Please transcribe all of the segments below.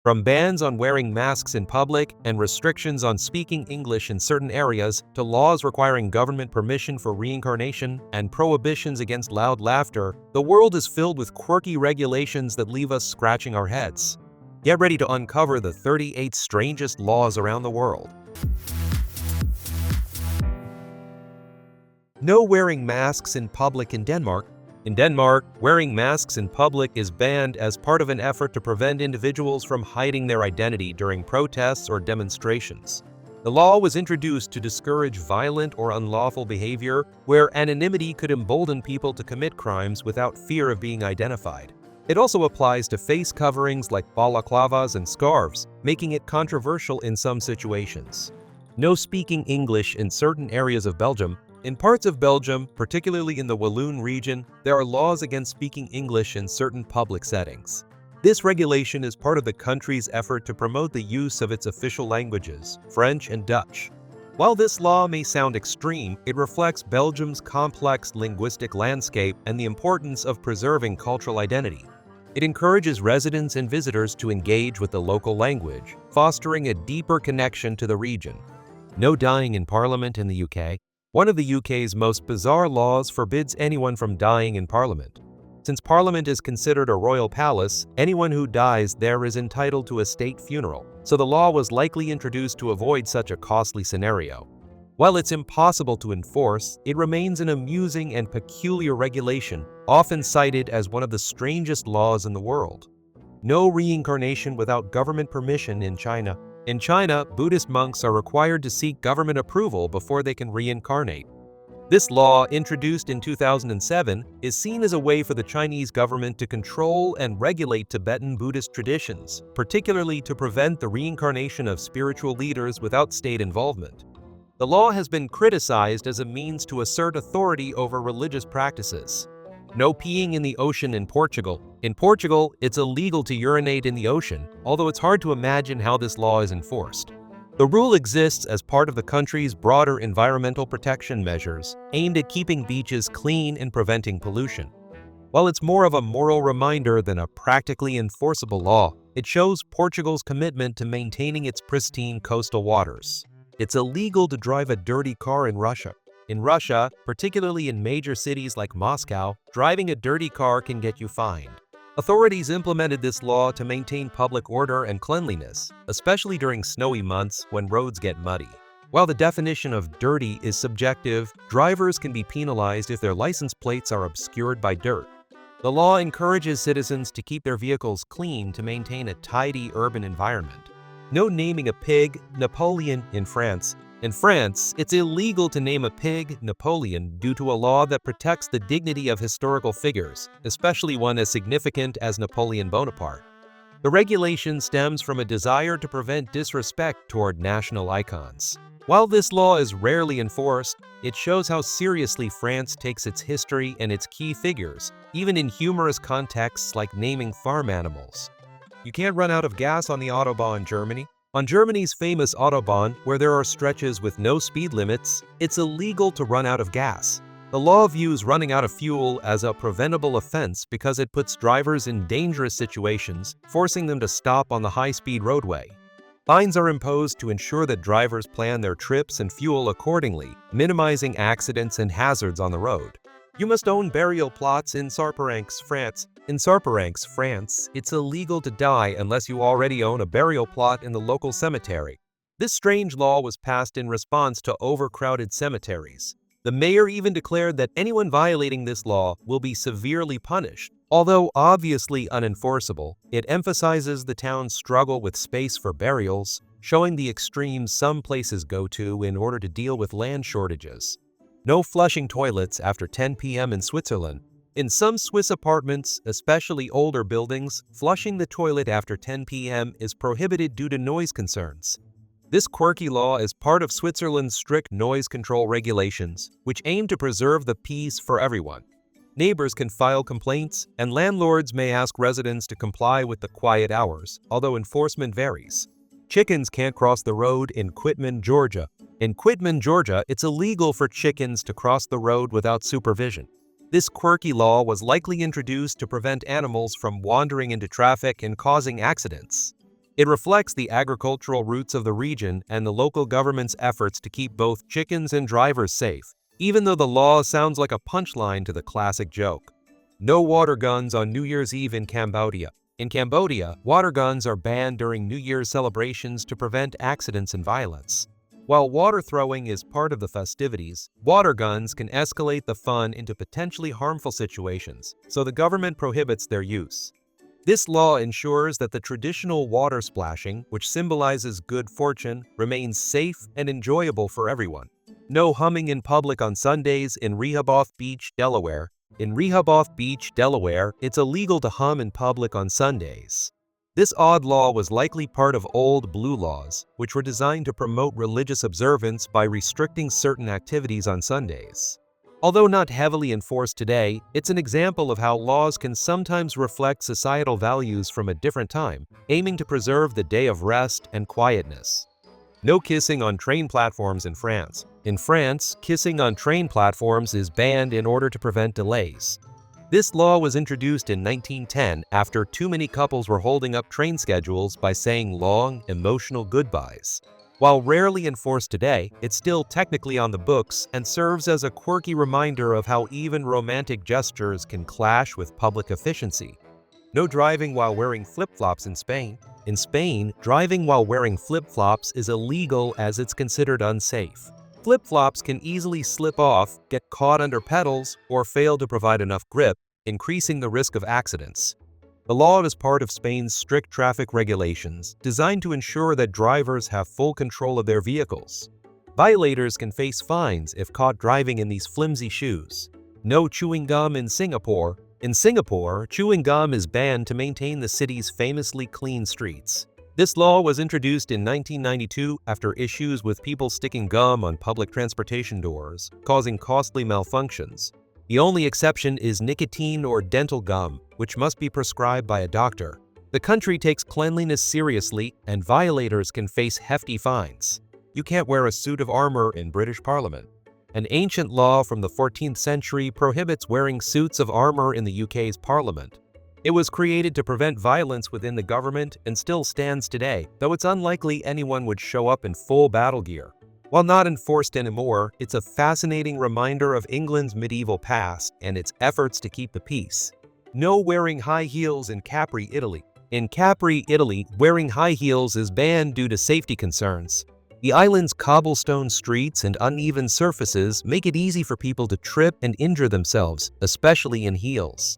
From bans on wearing masks in public and restrictions on speaking English in certain areas to laws requiring government permission for reincarnation and prohibitions against loud laughter, the world is filled with quirky regulations that leave us scratching our heads. Get ready to uncover the 38 strangest laws around the world. No wearing masks in public in Denmark. In Denmark, wearing masks in public is banned as part of an effort to prevent individuals from hiding their identity during protests or demonstrations. The law was introduced to discourage violent or unlawful behavior where anonymity could embolden people to commit crimes without fear of being identified. It also applies to face coverings like balaclavas and scarves, making it controversial in some situations. No speaking English in certain areas of Belgium. In parts of Belgium, particularly in the Walloon region, there are laws against speaking English in certain public settings. This regulation is part of the country's effort to promote the use of its official languages, French and Dutch. While this law may sound extreme, it reflects Belgium's complex linguistic landscape and the importance of preserving cultural identity. It encourages residents and visitors to engage with the local language, fostering a deeper connection to the region. No dying in Parliament in the UK. One of the UK's most bizarre laws forbids anyone from dying in Parliament. Since Parliament is considered a royal palace, anyone who dies there is entitled to a state funeral, so the law was likely introduced to avoid such a costly scenario. While it's impossible to enforce, it remains an amusing and peculiar regulation, often cited as one of the strangest laws in the world. No reincarnation without government permission in China. In China, Buddhist monks are required to seek government approval before they can reincarnate. This law, introduced in 2007, is seen as a way for the Chinese government to control and regulate Tibetan Buddhist traditions, particularly to prevent the reincarnation of spiritual leaders without state involvement. The law has been criticized as a means to assert authority over religious practices. No peeing in the ocean in Portugal. In Portugal, it's illegal to urinate in the ocean, although it's hard to imagine how this law is enforced. The rule exists as part of the country's broader environmental protection measures, aimed at keeping beaches clean and preventing pollution. While it's more of a moral reminder than a practically enforceable law, it shows Portugal's commitment to maintaining its pristine coastal waters. It's illegal to drive a dirty car in Russia. In Russia, particularly in major cities like Moscow, driving a dirty car can get you fined. Authorities implemented this law to maintain public order and cleanliness, especially during snowy months when roads get muddy. While the definition of dirty is subjective, drivers can be penalized if their license plates are obscured by dirt. The law encourages citizens to keep their vehicles clean to maintain a tidy urban environment. No naming a pig Napoleon in France. In France, it's illegal to name a pig Napoleon due to a law that protects the dignity of historical figures, especially one as significant as Napoleon Bonaparte. The regulation stems from a desire to prevent disrespect toward national icons. While this law is rarely enforced, it shows how seriously France takes its history and its key figures, even in humorous contexts like naming farm animals. You can't run out of gas on the Autobahn in Germany. On Germany's famous Autobahn, where there are stretches with no speed limits, it's illegal to run out of gas. The law views running out of fuel as a preventable offense because it puts drivers in dangerous situations, forcing them to stop on the high-speed roadway. Fines are imposed to ensure that drivers plan their trips and fuel accordingly, minimizing accidents and hazards on the road. You must own burial plots in Sarparanx, France. In Sarparanx, France, it's illegal to die unless you already own a burial plot in the local cemetery. This strange law was passed in response to overcrowded cemeteries. The mayor even declared that anyone violating this law will be severely punished. Although obviously unenforceable, it emphasizes the town's struggle with space for burials, showing the extremes some places go to in order to deal with land shortages. No flushing toilets after 10 p.m. in Switzerland. In some Swiss apartments, especially older buildings, flushing the toilet after 10 p.m. is prohibited due to noise concerns. This quirky law is part of Switzerland's strict noise control regulations, which aim to preserve the peace for everyone. Neighbors can file complaints, and landlords may ask residents to comply with the quiet hours, although enforcement varies. Chickens can't cross the road in Quitman, Georgia. In Quitman, Georgia, it's illegal for chickens to cross the road without supervision. This quirky law was likely introduced to prevent animals from wandering into traffic and causing accidents. It reflects the agricultural roots of the region and the local government's efforts to keep both chickens and drivers safe, even though the law sounds like a punchline to the classic joke. No water guns on New Year's Eve in Cambodia. In Cambodia, water guns are banned during New Year's celebrations to prevent accidents and violence. While water throwing is part of the festivities, water guns can escalate the fun into potentially harmful situations, so the government prohibits their use. This law ensures that the traditional water splashing, which symbolizes good fortune, remains safe and enjoyable for everyone. No humming in public on Sundays in Rehoboth Beach, Delaware. In Rehoboth Beach, Delaware, it's illegal to hum in public on Sundays. This odd law was likely part of old blue laws, which were designed to promote religious observance by restricting certain activities on Sundays. Although not heavily enforced today, it's an example of how laws can sometimes reflect societal values from a different time, aiming to preserve the day of rest and quietness. No kissing on train platforms in France. In France, kissing on train platforms is banned in order to prevent delays. This law was introduced in 1910 after too many couples were holding up train schedules by saying long, emotional goodbyes. While rarely enforced today, it's still technically on the books and serves as a quirky reminder of how even romantic gestures can clash with public efficiency. No driving while wearing flip-flops in Spain. In Spain, driving while wearing flip-flops is illegal as it's considered unsafe. Flip-flops can easily slip off, get caught under pedals, or fail to provide enough grip, increasing the risk of accidents. The law is part of Spain's strict traffic regulations, designed to ensure that drivers have full control of their vehicles. Violators can face fines if caught driving in these flimsy shoes. No chewing gum in Singapore. In Singapore, chewing gum is banned to maintain the city's famously clean streets. This law was introduced in 1992 after issues with people sticking gum on public transportation doors, causing costly malfunctions. The only exception is nicotine or dental gum, which must be prescribed by a doctor. The country takes cleanliness seriously, and violators can face hefty fines. You can't wear a suit of armor in British Parliament. An ancient law from the 14th century prohibits wearing suits of armor in the UK's Parliament. It was created to prevent violence within the government and still stands today, though it's unlikely anyone would show up in full battle gear. While not enforced anymore, it's a fascinating reminder of England's medieval past and its efforts to keep the peace. No wearing high heels in Capri, Italy. In Capri, Italy, wearing high heels is banned due to safety concerns. The island's cobblestone streets and uneven surfaces make it easy for people to trip and injure themselves, especially in heels.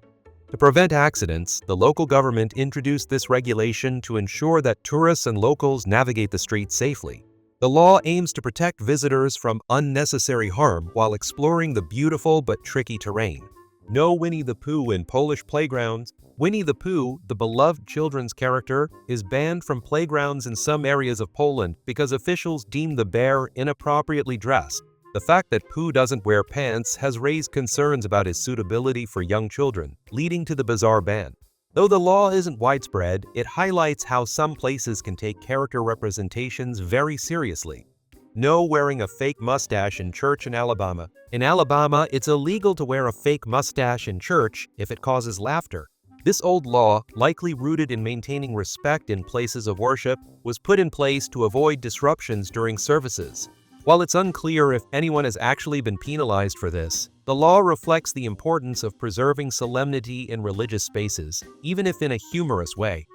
To prevent accidents, the local government introduced this regulation to ensure that tourists and locals navigate the streets safely. The law aims to protect visitors from unnecessary harm while exploring the beautiful but tricky terrain. No Winnie the Pooh in Polish playgrounds. Winnie the Pooh, the beloved children's character, is banned from playgrounds in some areas of Poland because officials deem the bear inappropriately dressed. The fact that Pooh doesn't wear pants has raised concerns about his suitability for young children, leading to the bizarre ban. Though the law isn't widespread, it highlights how some places can take character representations very seriously. No wearing a fake mustache in church in Alabama. In Alabama, it's illegal to wear a fake mustache in church if it causes laughter. This old law, likely rooted in maintaining respect in places of worship, was put in place to avoid disruptions during services. While it's unclear if anyone has actually been penalized for this, the law reflects the importance of preserving solemnity in religious spaces, even if in a humorous way.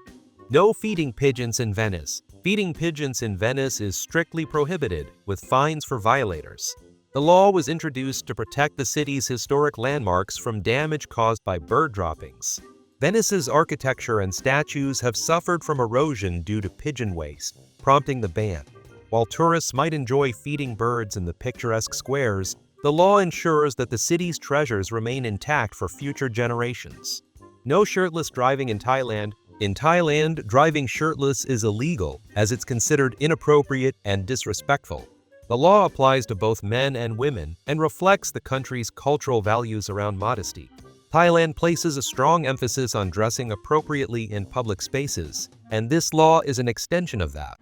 No feeding pigeons in Venice. Feeding pigeons in Venice is strictly prohibited, with fines for violators. The law was introduced to protect the city's historic landmarks from damage caused by bird droppings. Venice's architecture and statues have suffered from erosion due to pigeon waste, prompting the ban. While tourists might enjoy feeding birds in the picturesque squares, the law ensures that the city's treasures remain intact for future generations. No shirtless driving in Thailand. In Thailand, driving shirtless is illegal, as it's considered inappropriate and disrespectful. The law applies to both men and women and reflects the country's cultural values around modesty. Thailand places a strong emphasis on dressing appropriately in public spaces, and this law is an extension of that.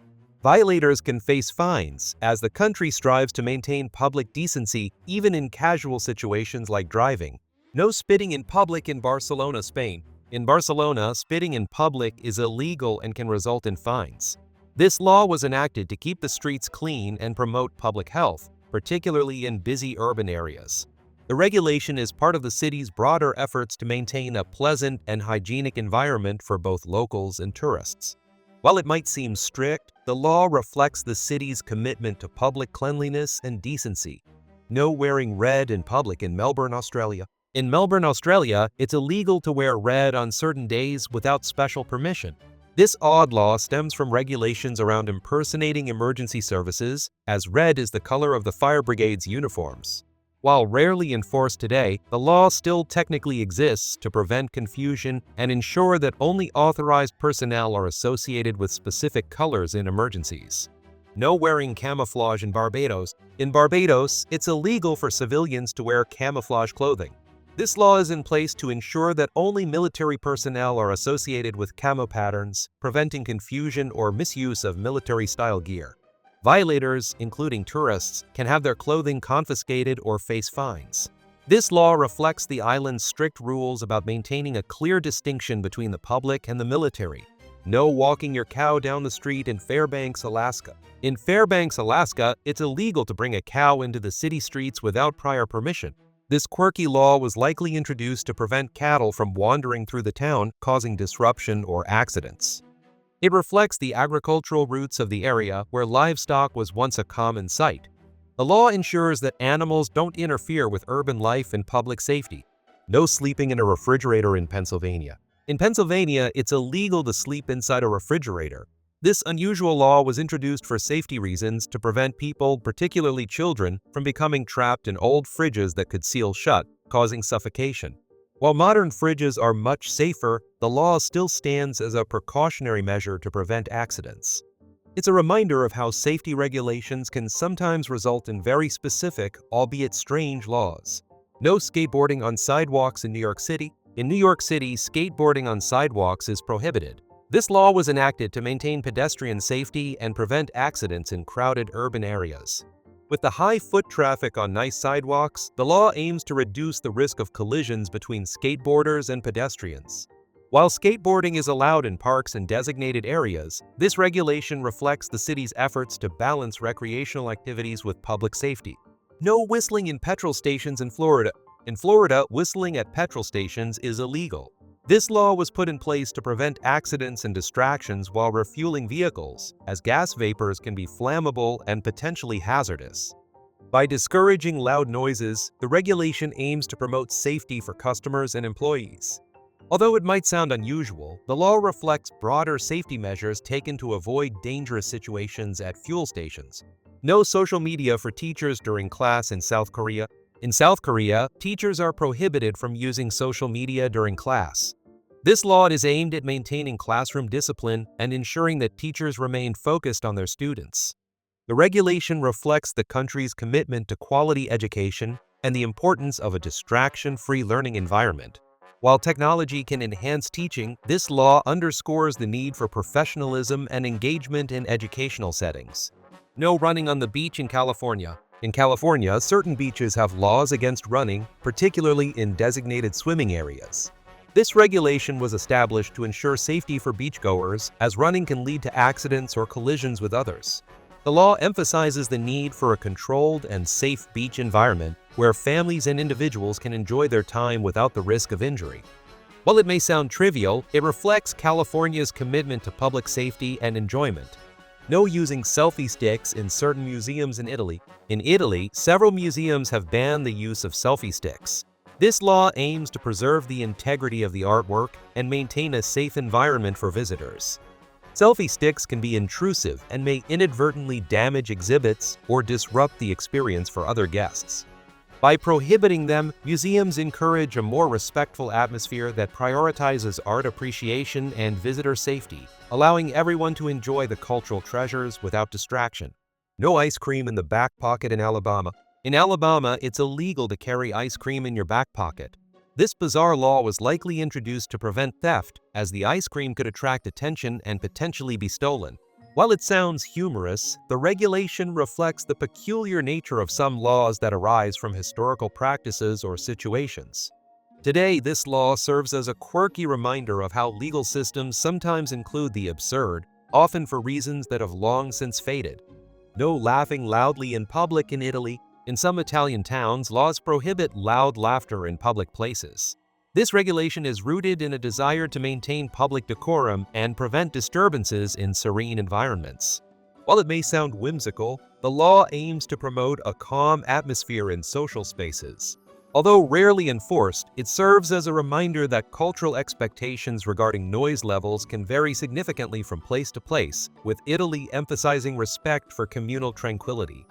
Violators can face fines, as the country strives to maintain public decency even in casual situations like driving. No spitting in public in Barcelona, Spain. In Barcelona, spitting in public is illegal and can result in fines. This law was enacted to keep the streets clean and promote public health, particularly in busy urban areas. The regulation is part of the city's broader efforts to maintain a pleasant and hygienic environment for both locals and tourists. While it might seem strict, the law reflects the city's commitment to public cleanliness and decency. No wearing red in public in Melbourne, Australia. In Melbourne, Australia, it's illegal to wear red on certain days without special permission. This odd law stems from regulations around impersonating emergency services, as red is the color of the fire brigade's uniforms. While rarely enforced today, the law still technically exists to prevent confusion and ensure that only authorized personnel are associated with specific colors in emergencies. No wearing camouflage in Barbados. In Barbados, it's illegal for civilians to wear camouflage clothing. This law is in place to ensure that only military personnel are associated with camo patterns, preventing confusion or misuse of military-style gear. Violators, including tourists, can have their clothing confiscated or face fines. This law reflects the island's strict rules about maintaining a clear distinction between the public and the military. No walking your cow down the street in Fairbanks, Alaska. In Fairbanks, Alaska, it's illegal to bring a cow into the city streets without prior permission. This quirky law was likely introduced to prevent cattle from wandering through the town, causing disruption or accidents. It reflects the agricultural roots of the area where livestock was once a common sight. The law ensures that animals don't interfere with urban life and public safety. No sleeping in a refrigerator in Pennsylvania. In Pennsylvania, it's illegal to sleep inside a refrigerator. This unusual law was introduced for safety reasons to prevent people, particularly children, from becoming trapped in old fridges that could seal shut, causing suffocation. While modern fridges are much safer, the law still stands as a precautionary measure to prevent accidents. It's a reminder of how safety regulations can sometimes result in very specific, albeit strange, laws. No skateboarding on sidewalks in New York City. In New York City, skateboarding on sidewalks is prohibited. This law was enacted to maintain pedestrian safety and prevent accidents in crowded urban areas. With the high foot traffic on nice sidewalks, the law aims to reduce the risk of collisions between skateboarders and pedestrians. While skateboarding is allowed in parks and designated areas, this regulation reflects the city's efforts to balance recreational activities with public safety. No whistling in petrol stations in Florida. In Florida, whistling at petrol stations is illegal. This law was put in place to prevent accidents and distractions while refueling vehicles, as gas vapors can be flammable and potentially hazardous. By discouraging loud noises, the regulation aims to promote safety for customers and employees. Although it might sound unusual, the law reflects broader safety measures taken to avoid dangerous situations at fuel stations. No social media for teachers during class in South Korea. In South Korea, teachers are prohibited from using social media during class. This law is aimed at maintaining classroom discipline and ensuring that teachers remain focused on their students. The regulation reflects the country's commitment to quality education and the importance of a distraction-free learning environment. While technology can enhance teaching, this law underscores the need for professionalism and engagement in educational settings. No running on the beach in California. In California, certain beaches have laws against running, particularly in designated swimming areas. This regulation was established to ensure safety for beachgoers, as running can lead to accidents or collisions with others. The law emphasizes the need for a controlled and safe beach environment where families and individuals can enjoy their time without the risk of injury. While it may sound trivial, it reflects California's commitment to public safety and enjoyment. No using selfie sticks in certain museums in Italy. In Italy, several museums have banned the use of selfie sticks. This law aims to preserve the integrity of the artwork and maintain a safe environment for visitors. Selfie sticks can be intrusive and may inadvertently damage exhibits or disrupt the experience for other guests. By prohibiting them, museums encourage a more respectful atmosphere that prioritizes art appreciation and visitor safety, allowing everyone to enjoy the cultural treasures without distraction. No ice cream in the back pocket in Alabama. In Alabama, it's illegal to carry ice cream in your back pocket. This bizarre law was likely introduced to prevent theft, as the ice cream could attract attention and potentially be stolen. While it sounds humorous, the regulation reflects the peculiar nature of some laws that arise from historical practices or situations. Today, this law serves as a quirky reminder of how legal systems sometimes include the absurd, often for reasons that have long since faded. No laughing loudly in public in Italy. In some Italian towns, laws prohibit loud laughter in public places. This regulation is rooted in a desire to maintain public decorum and prevent disturbances in serene environments. While it may sound whimsical, the law aims to promote a calm atmosphere in social spaces. Although rarely enforced, it serves as a reminder that cultural expectations regarding noise levels can vary significantly from place to place, with Italy emphasizing respect for communal tranquility.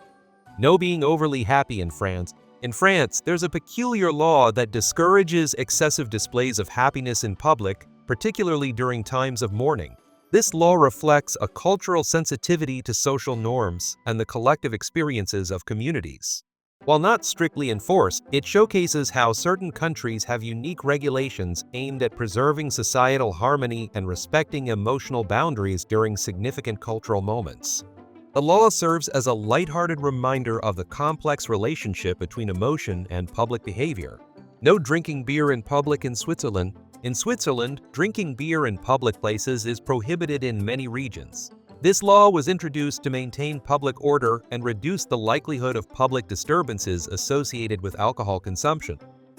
No being overly happy in France. In France, there's a peculiar law that discourages excessive displays of happiness in public, particularly during times of mourning. This law reflects a cultural sensitivity to social norms and the collective experiences of communities. While not strictly enforced, it showcases how certain countries have unique regulations aimed at preserving societal harmony and respecting emotional boundaries during significant cultural moments. The law serves as a lighthearted reminder of the complex relationship between emotion and public behavior. No drinking beer in public in Switzerland. In Switzerland, drinking beer in public places is prohibited in many regions. This law was introduced to maintain public order and reduce the likelihood of public disturbances associated with alcohol consumption.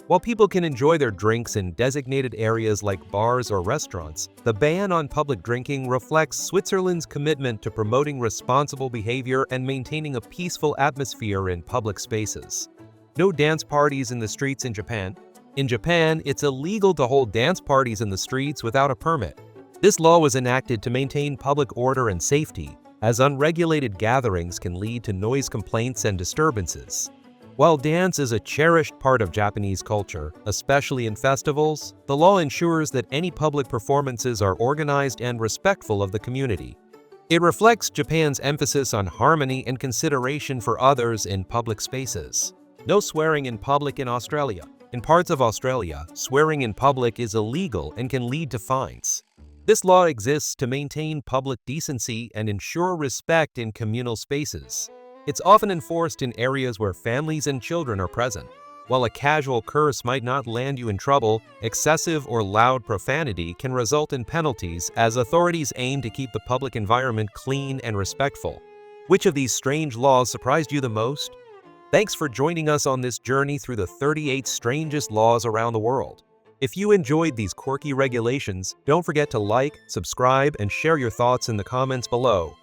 While people can enjoy their drinks in designated areas like bars or restaurants, the ban on public drinking reflects Switzerland's commitment to promoting responsible behavior and maintaining a peaceful atmosphere in public spaces. No dance parties in the streets in Japan. In Japan, it's illegal to hold dance parties in the streets without a permit. This law was enacted to maintain public order and safety, as unregulated gatherings can lead to noise complaints and disturbances. While dance is a cherished part of Japanese culture, especially in festivals, the law ensures that any public performances are organized and respectful of the community. It reflects Japan's emphasis on harmony and consideration for others in public spaces. No swearing in public in Australia. In parts of Australia, swearing in public is illegal and can lead to fines. This law exists to maintain public decency and ensure respect in communal spaces. It's often enforced in areas where families and children are present. While a casual curse might not land you in trouble, excessive or loud profanity can result in penalties as authorities aim to keep the public environment clean and respectful. Which of these strange laws surprised you the most? Thanks for joining us on this journey through the 38 strangest laws around the world. If you enjoyed these quirky regulations, don't forget to like, subscribe, and share your thoughts in the comments below.